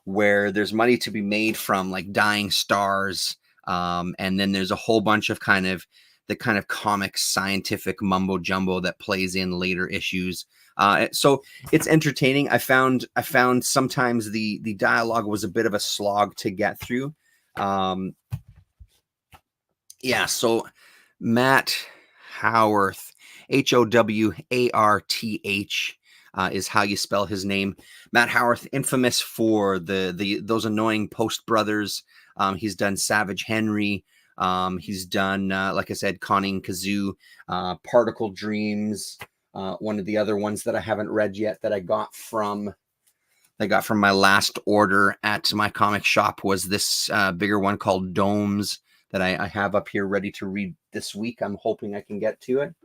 where there's money to be made from, like, dying stars. And then there's a whole bunch of the kind of comic scientific mumbo jumbo that plays in later issues. So it's entertaining. I found sometimes the dialogue was a bit of a slog to get through. Yeah, so Matt Howarth, Howarth, is how you spell his name. Matt Howarth, infamous for those annoying Post Brothers. He's done Savage Henry. He's done, like I said, Conning Kazoo, Particle Dreams. One of the other ones that I haven't read yet that I got from my last order at my comic shop was this bigger one called Domes that I have up here ready to read this week. I'm hoping I can get to it.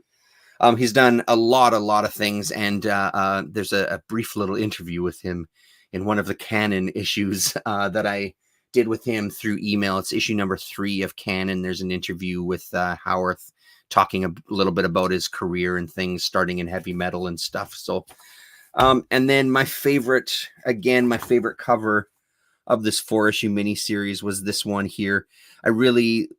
He's done a lot of things, and there's a brief little interview with him in one of the Canon issues that I did with him through email. It's issue number 3 of Canon. There's an interview with Howarth talking a little bit about his career and things, starting in heavy metal and stuff. So, and then my favorite cover of this 4-issue miniseries was this one here. I really,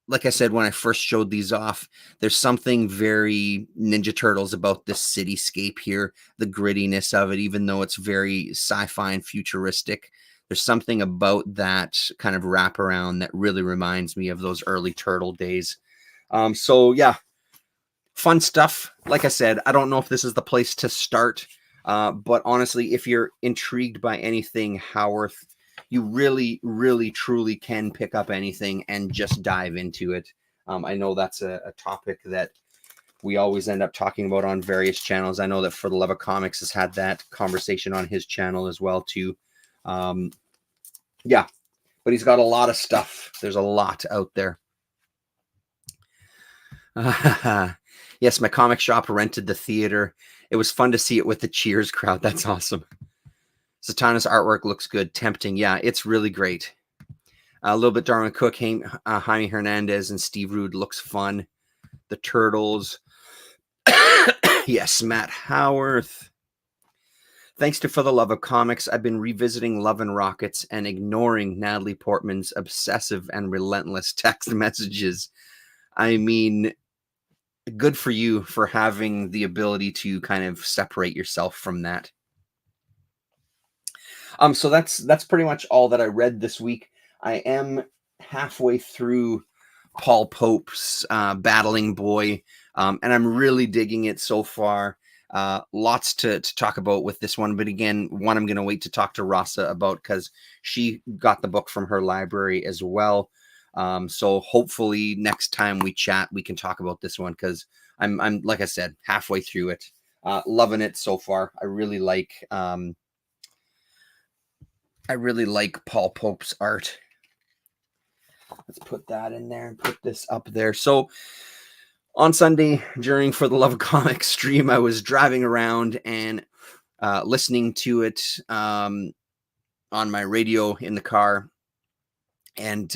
like I said, when I first showed these off, there's something very Ninja Turtles about this cityscape here, the grittiness of it, even though it's very sci-fi and futuristic. There's something about that kind of wraparound that really reminds me of those early Turtle days. So yeah, fun stuff. Like I said, I don't know if this is the place to start, but honestly, if you're intrigued by anything Howarth, you really, truly can pick up anything and just dive into it. I know that's a topic that we always end up talking about on various channels. I know that For the Love of Comics has had that conversation on his channel as well too. Yeah, but he's got a lot of stuff. There's a lot out there. Yes, my comic shop rented the theater. It was fun to see it with the cheers crowd. That's awesome. Satana's artwork looks good. Tempting. Yeah, it's really great. A little bit Darwin Cook, Jaime Hernandez, and Steve Rude looks fun. The Turtles. Yes, Matt Howarth. Thanks to For the Love of Comics, I've been revisiting Love and Rockets and ignoring Natalie Portman's obsessive and relentless text messages. I mean, good for you for having the ability to kind of separate yourself from that. So that's pretty much all that I read this week. I am halfway through Paul Pope's Battling Boy, and I'm really digging it so far. Lots to talk about with this one, but again, one I'm going to wait to talk to Rasa about because she got the book from her library as well. So hopefully next time we chat, we can talk about this one because I'm like I said, halfway through it. Loving it so far. I really like Paul Pope's art. Let's put that in there and put this up there. So on Sunday during For the Love of Comics stream, I was driving around and listening to it on my radio in the car, and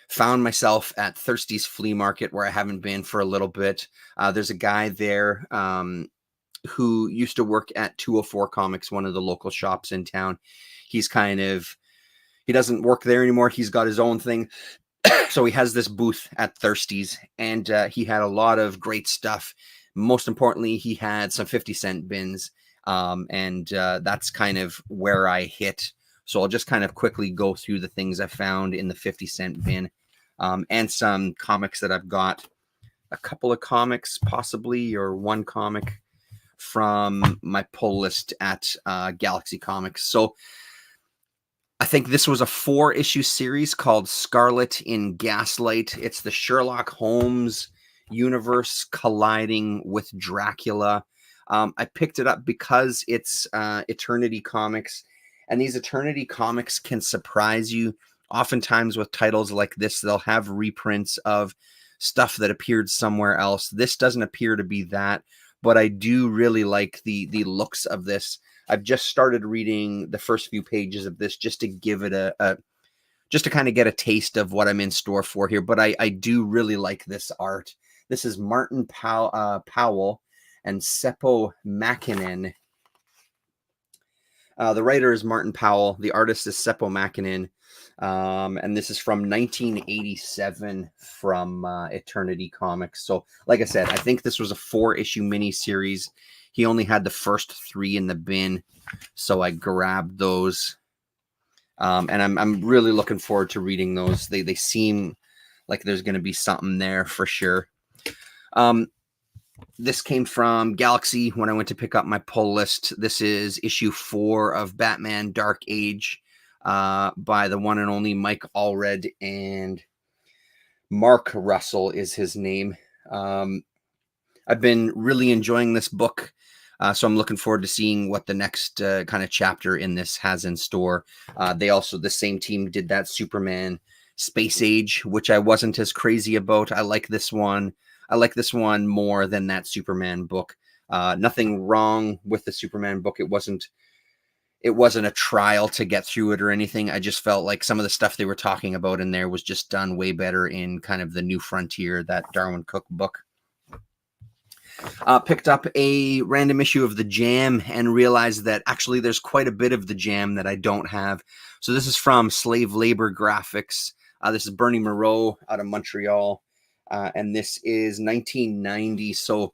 found myself at Thirsty's Flea Market where I haven't been for a little bit. There's a guy there who used to work at 204 Comics, one of the local shops in town. He doesn't work there anymore. He's got his own thing. So he has this booth at Thirsty's, and he had a lot of great stuff. Most importantly, he had some 50-cent bins, and that's kind of where I hit. So I'll just kind of quickly go through the things I found in the 50-cent bin, and some comics that I've got. A couple of comics, possibly, or one comic from my pull list at Galaxy Comics. So I think this was a 4-issue series called Scarlet in Gaslight. It's the Sherlock Holmes universe colliding with Dracula. I picked it up because it's Eternity Comics, and these Eternity Comics can surprise you. Oftentimes with titles like this, they'll have reprints of stuff that appeared somewhere else. This doesn't appear to be that, but I do really like the looks of this. I've just started reading the first few pages of this just to give it just to kind of get a taste of what I'm in store for here. But I do really like this art. This is Martin Powell and Seppo Mäkinen. The writer is Martin Powell. The artist is Seppo Mäkinen. And this is from 1987 from Eternity Comics. So like I said, I think this was a 4-issue miniseries. He only had the first 3 in the bin, so I grabbed those. And I'm really looking forward to reading those. They seem like there's going to be something there for sure. This came from Galaxy when I went to pick up my pull list. This is issue 4 of Batman Dark Age by the one and only Mike Allred and Mark Russell is his name. I've been really enjoying this book, so I'm looking forward to seeing what the next kind of chapter in this has in store. The same team did that Superman Space Age, which I wasn't as crazy about. I like this one. I like this one more than that Superman book. Nothing wrong with the Superman book. It wasn't a trial to get through it or anything. I just felt like some of the stuff they were talking about in there was just done way better in kind of the New Frontier, that Darwin Cook book. Picked up a random issue of the Jam and realized that actually there's quite a bit of the Jam that I don't have. So this is from Slave Labor Graphics. This is Bernie Moreau out of Montreal. And this is 1990. So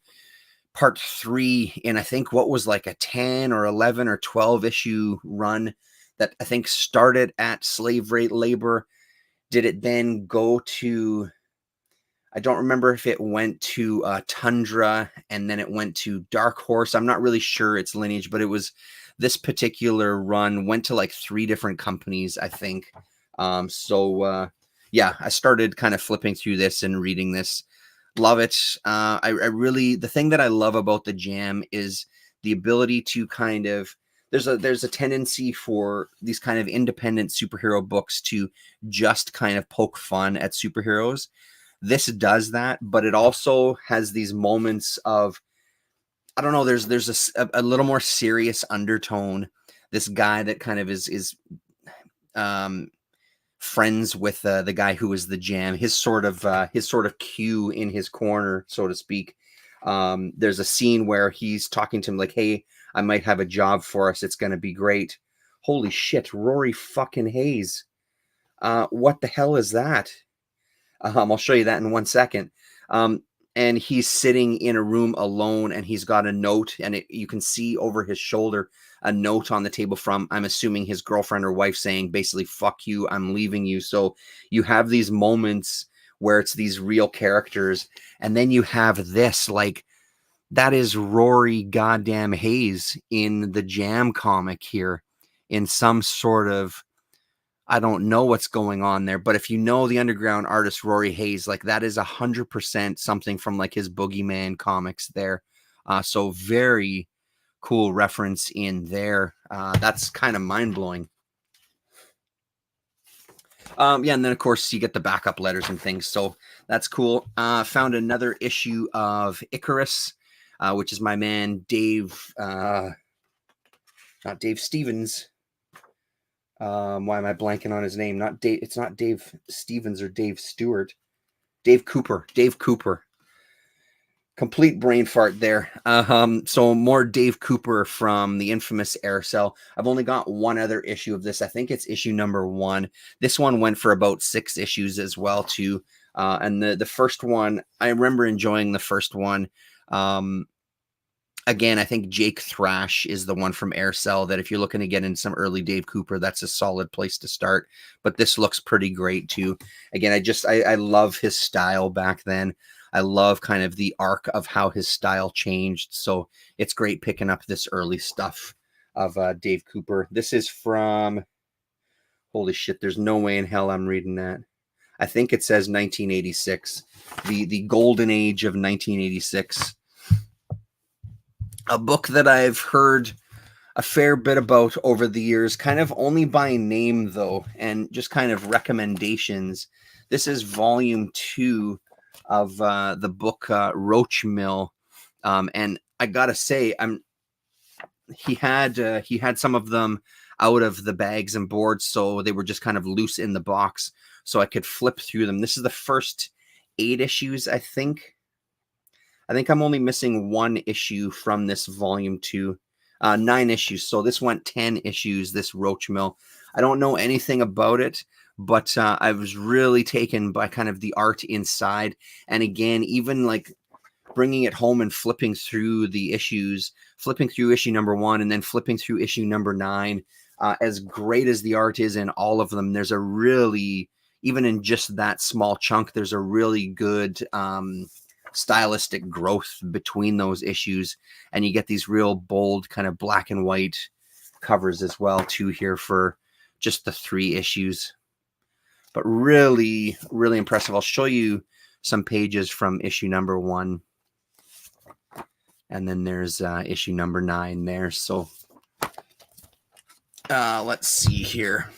part 3 in, I think, what was like a 10 or 11 or 12 issue run that I think started at Slave Labor. Did it then go to, I don't remember if it went to Tundra and then it went to Dark Horse. I'm not really sure its lineage, but it was this particular run went to like 3 different companies, I think. Yeah, I started kind of flipping through this and reading this. Love it. I really, the thing that I love about the Jam is the ability to kind of, there's a tendency for these kind of independent superhero books to just kind of poke fun at superheroes. This does that, but it also has these moments of, I don't know, there's a little more serious undertone. This guy that kind of is friends with the guy who is the Jam, his sort of Q in his corner, so to speak. There's a scene where he's talking to him like, hey, I might have a job for us. It's going to be great. Holy shit, Rory fucking Hayes. What the hell is that? I'll show you that in 1 second. And he's sitting in a room alone, and he's got a note, and you can see over his shoulder a note on the table from, I'm assuming, his girlfriend or wife saying basically, fuck you, I'm leaving you. So you have these moments where it's these real characters, and then you have this, like, that is Rory goddamn Hayes in the Jam comic here in some sort of, I don't know what's going on there, but if you know the underground artist Rory Hayes, like that is 100% something from like his Boogeyman comics there. So very cool reference in there. That's kind of mind blowing. Yeah, and then of course you get the backup letters and things, so that's cool. Found another issue of Icarus, which is my man Dave, not Dave Stevens. Why am I blanking on his name? Not Dave. It's not Dave Stevens or Dave Stewart. Dave Cooper. Dave Cooper. Complete brain fart there. So more Dave Cooper from the infamous Air Cell. I've only got one other issue of this. I think it's issue number 1. This one went for about 6 issues as well too. And the first one, I remember enjoying the first one. Again, I think Jake Thrash is the one from Air Cell that if you're looking to get in some early Dave Cooper, that's a solid place to start. But this looks pretty great too. Again, I love his style back then. I love kind of the arc of how his style changed. So it's great picking up this early stuff of Dave Cooper. This is from, holy shit, there's no way in hell I'm reading that. I think it says 1986, the golden age of 1986. A book that I've heard a fair bit about over the years, kind of only by name though, and just kind of recommendations. This is volume 2 of the book Roach Mill, and I gotta say, he had some of them out of the bags and boards, so they were just kind of loose in the box, so I could flip through them. This is the first 8 issues, I think. I think I'm only missing 1 issue from this volume 2. 9 issues. So this went 10 issues, this Roach Mill. I don't know anything about it, but I was really taken by kind of the art inside. And again, even like bringing it home and flipping through the issues, flipping through issue number 1 and then flipping through issue number 9. As great as the art is in all of them, there's a really, even in just that small chunk, there's a really good stylistic growth between those issues, and you get these real bold kind of black and white covers as well too here for just the 3 issues. but really, really impressive. I'll show you some pages from issue number 1. And then there's issue number 9 there. So let's see here.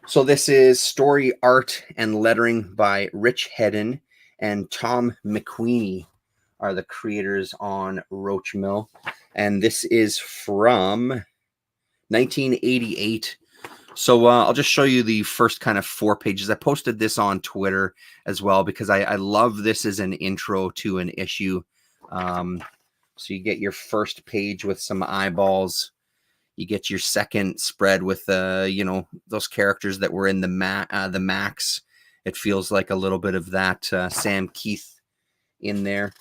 So this is story, art, and lettering by Rich Hedden and Tom McQueenie are the creators on Roach Mill. And this is from 1988. So I'll just show you the first kind of 4 pages. I posted this on Twitter as well because I love this as an intro to an issue. So you get your first page with some eyeballs. You get your second spread with those characters that were in the Max. It feels like a little bit of that Sam Keith in there.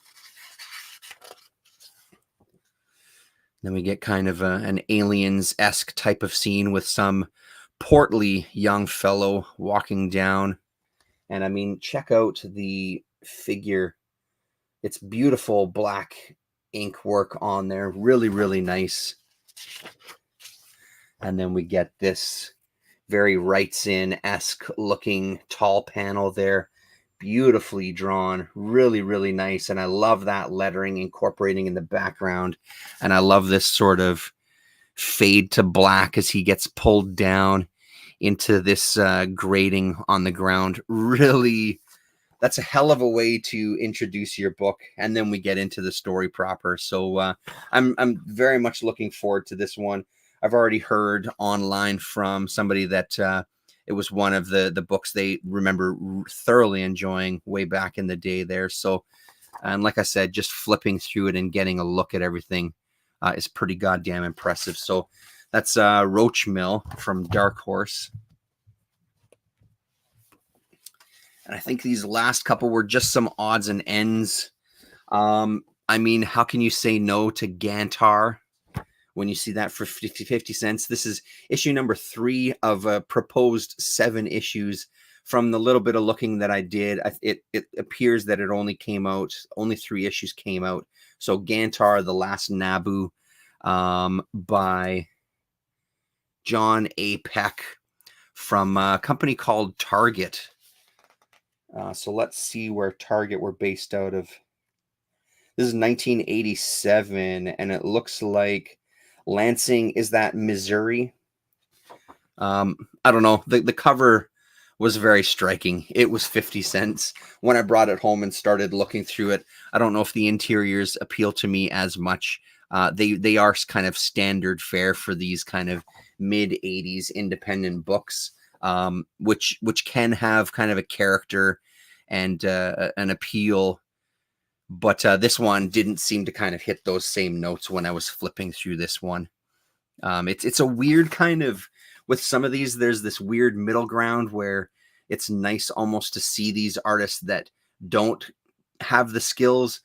Then we get kind of an Aliens-esque type of scene with some portly young fellow walking down. And I mean, check out the figure. It's beautiful black ink work on there. Really, really nice. And then we get this very Writes-In-esque looking tall panel there. Beautifully drawn, really, really nice. And I love that lettering incorporating in the background. And I love this sort of fade to black as he gets pulled down into this grating on the ground. Really, that's a hell of a way to introduce your book. And then we get into the story proper. So I'm very much looking forward to this one. I've already heard online from somebody that it was one of the books they remember thoroughly enjoying way back in the day there. So, and like I said, just flipping through it and getting a look at everything is pretty goddamn impressive. So that's Roach Mill from Dark Horse. And I think these last couple were just some odds and ends. I mean, how can you say no to Gantar when you see that for 50 cents? This is issue number 3 of a proposed 7 issues. From the little bit of looking that I did, it appears that it only 3 issues came out. So Gantar, The Last Naboo, by John A. Peck from a company called Target. So let's see where Target were based out of. This is 1987, and it looks like Lansing, is that Missouri? I don't know. The cover was very striking. It was 50 cents. When I brought it home and started looking through it, I don't know if the interiors appeal to me as much. They are kind of standard fare for these kind of mid-80s independent books, which can have kind of a character and an appeal. But this one didn't seem to kind of hit those same notes when I was flipping through this one. It's a weird kind of, with some of these, there's this weird middle ground where it's nice almost to see these artists that don't have the skills,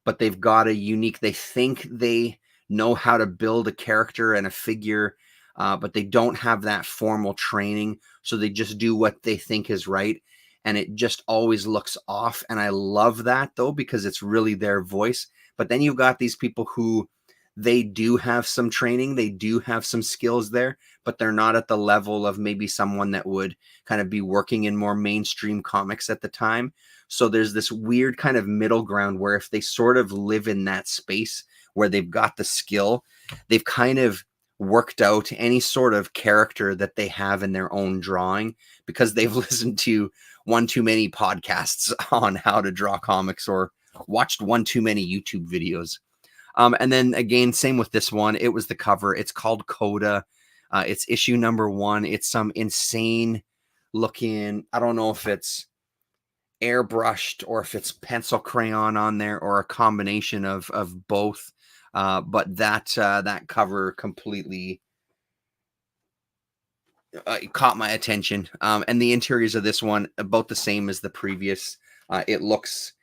but they've got a unique, they think they know how to build a character and a figure, but they don't have that formal training. So they just do what they think is right. And it just always looks off. And I love that, though, because it's really their voice. But then you've got these people who they do have some training, they do have some skills there, but they're not at the level of maybe someone that would kind of be working in more mainstream comics at the time. So there's this weird kind of middle ground where if they sort of live in that space where they've got the skill, they've kind of worked out any sort of character that they have in their own drawing because they've listened to one too many podcasts on how to draw comics or watched one too many YouTube videos. And then again, same with this one. It was the cover. It's called Coda. It's issue number 1. It's some insane looking, I don't know if it's airbrushed or if it's pencil crayon on there or a combination of both. But that cover completely caught my attention. And the interiors of this one about the same as the previous. It looks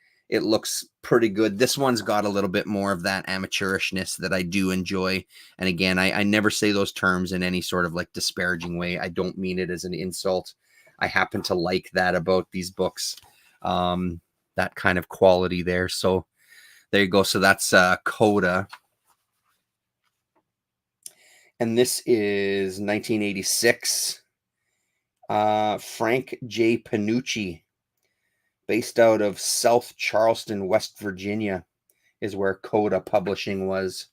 pretty good. This one's got a little bit more of that amateurishness that I do enjoy. And again, I never say those terms in any sort of like disparaging way. I don't mean it as an insult. I happen to like that about these books, that kind of quality there. So there you go. So that's Coda. And this is 1986. Frank J. Panucci, based out of South Charleston, West Virginia, is where Coda Publishing was.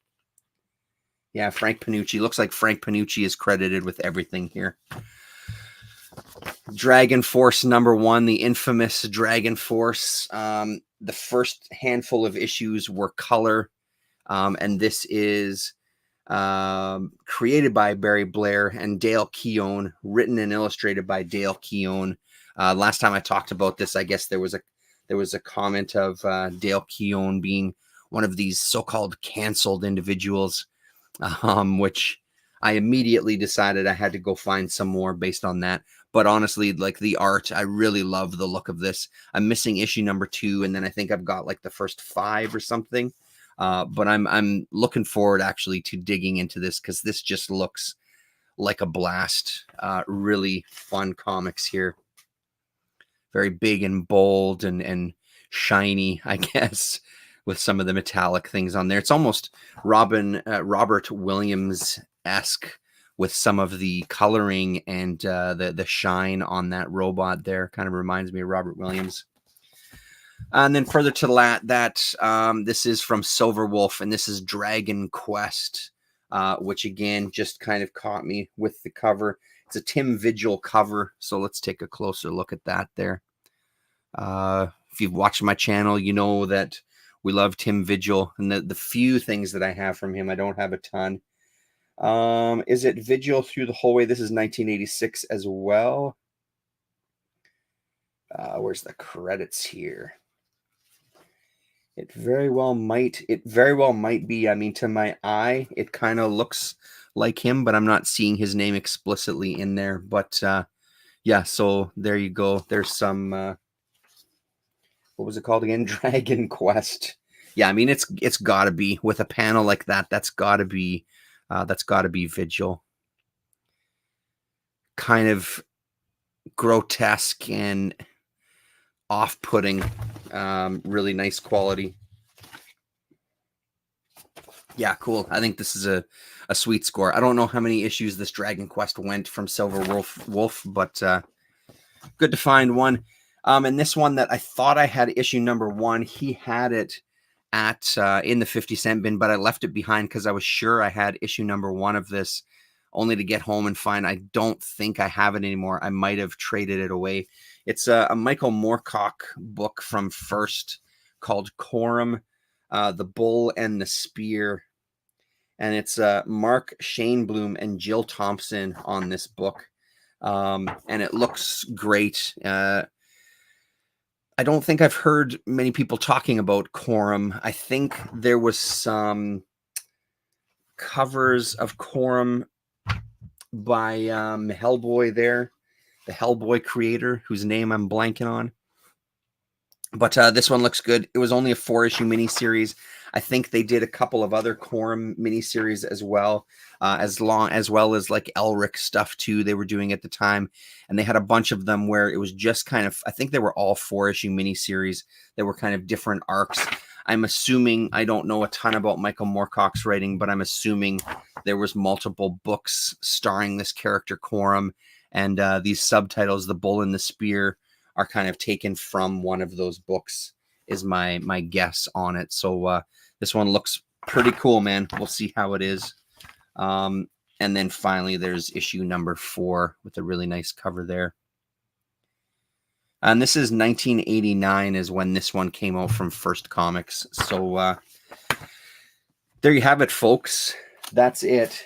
Yeah, Frank Panucci. Looks like Frank Panucci is credited with everything here. Dragon Force #1, the infamous Dragon Force. The first handful of issues were color, and this is created by Barry Blair and Dale Keown, written and illustrated by Dale Keown. Last time I talked about this, I guess there was a comment of Dale Keown being one of these so-called canceled individuals, which I immediately decided I had to go find some more based on that. But honestly, like the art, I really love the look of this. I'm missing issue #2, and then I think I've got like the first 5 or something. But I'm looking forward actually to digging into this, because this just looks like a blast. Really fun comics here. Very big and bold and shiny, I guess, with some of the metallic things on there. It's almost Robert Williams-esque with some of the coloring and the shine on that robot there. Kind of reminds me of Robert Williams. And then further to that, this is from Silver Wolf, and this is Dragon Quest, which again just kind of caught me with the cover. It's a Tim Vigil cover, so let's take a closer look at that there. If you've watched my channel, you know that we love Tim Vigil, and the few things that I have from him, I don't have a ton. Is it Vigil Through the Whole Way? This is 1986 as well. Where's the credits here? It very well might be. I mean, to my eye, it kind of looks like him, but I'm not seeing his name explicitly in there. But yeah, so there you go. There's some what was it called again? Dragon Quest. Yeah, I mean, it's got to be, with a panel like that. That's got to be Vigil. Kind of grotesque and off-putting. Really nice quality. Yeah, cool. I think this is a sweet score. I don't know how many issues this Dragon Quest went from Silver Wolf, but good to find one. And this one that I thought I had issue #1, he had it at in the 50-cent bin, but I left it behind because I was sure I had issue #1 of this, only to get home and find I don't think I have it anymore. I might have traded it away. It's a Michael Moorcock book from First called Corum, The Bull and the Spear. And it's Mark Shaneblum and Jill Thompson on this book. And it looks great. I don't think I've heard many people talking about Corum. I think there was some covers of Corum by Hellboy there, the Hellboy creator, whose name I'm blanking on. But this one looks good. It was only a 4-issue miniseries. I think they did a couple of other Corum miniseries as well, as well as like Elric stuff too. They were doing at the time, and they had a bunch of them where it was just kind of, I think they were all 4-issue miniseries. They were kind of different arcs. I'm assuming, I don't know a ton about Michael Moorcock's writing, but I'm assuming there was multiple books starring this character Corum, and these subtitles, The Bull and the Spear, are kind of taken from one of those books, is my guess on it. So this one looks pretty cool, man. We'll see how it is. And then finally, there's issue #4 with a really nice cover there. And this is 1989 is when this one came out from First Comics. So there you have it, folks. That's it.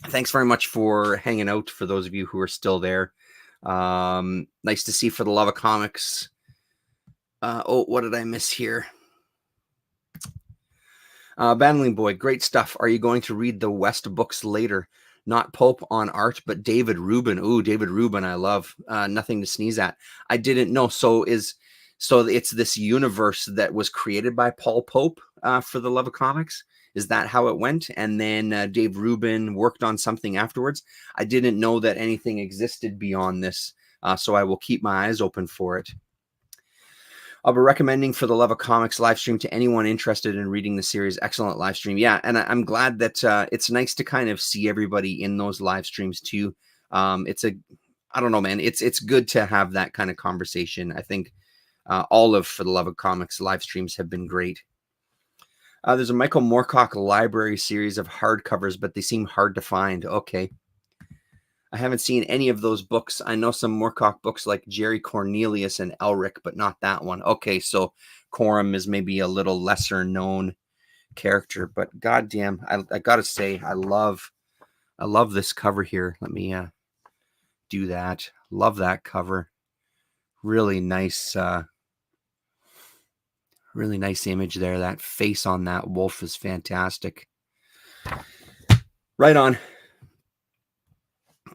Thanks very much for hanging out, for those of you who are still there. Nice to see For the Love of Comics. Oh, what did I miss here? Battling Boy, great stuff. Are you going to read the West books later? Not Pope on art, but David Rubin. Ooh, David Rubin, I love. Nothing to sneeze at. I didn't know. So it's this universe that was created by Paul Pope for the Love of Comics. Is that how it went? And then Dave Rubin worked on something afterwards. I didn't know that anything existed beyond this, so I will keep my eyes open for it. I'll be recommending For the Love of Comics live stream to anyone interested in reading the series. Excellent live stream. Yeah, and I'm glad that it's nice to kind of see everybody in those live streams too. I don't know, man. It's good to have that kind of conversation. I think all of For the Love of Comics live streams have been great. There's a Michael Moorcock library series of hardcovers, but they seem hard to find. Okay. I haven't seen any of those books. I know some Moorcock books like Jerry Cornelius and Elric, but not that one. Okay, so Coram is maybe a little lesser known character, but goddamn, I gotta say, I love this cover here. Let me do that. Love that cover. Really nice image there. That face on that wolf is fantastic. Right on.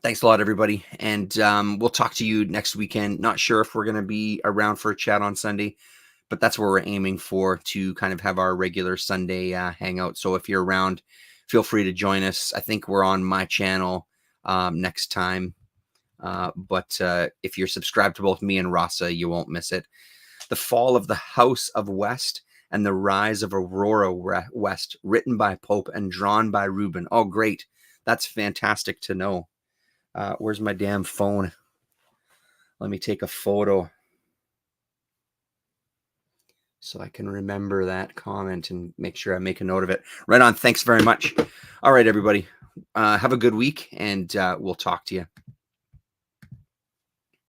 Thanks a lot, everybody. And we'll talk to you next weekend. Not sure if we're going to be around for a chat on Sunday, but that's where we're aiming for, to kind of have our regular Sunday hangout. So if you're around, feel free to join us. I think we're on my channel next time. But if you're subscribed to both me and Rasa, you won't miss it. The Fall of the House of West and the Rise of Aurora West, written by Pope and drawn by Rubin. Oh, great. That's fantastic to know. Where's my damn phone? Let me take a photo so I can remember that comment and make sure I make a note of it. Right on. Thanks very much. All right, everybody. Have a good week, and we'll talk to you.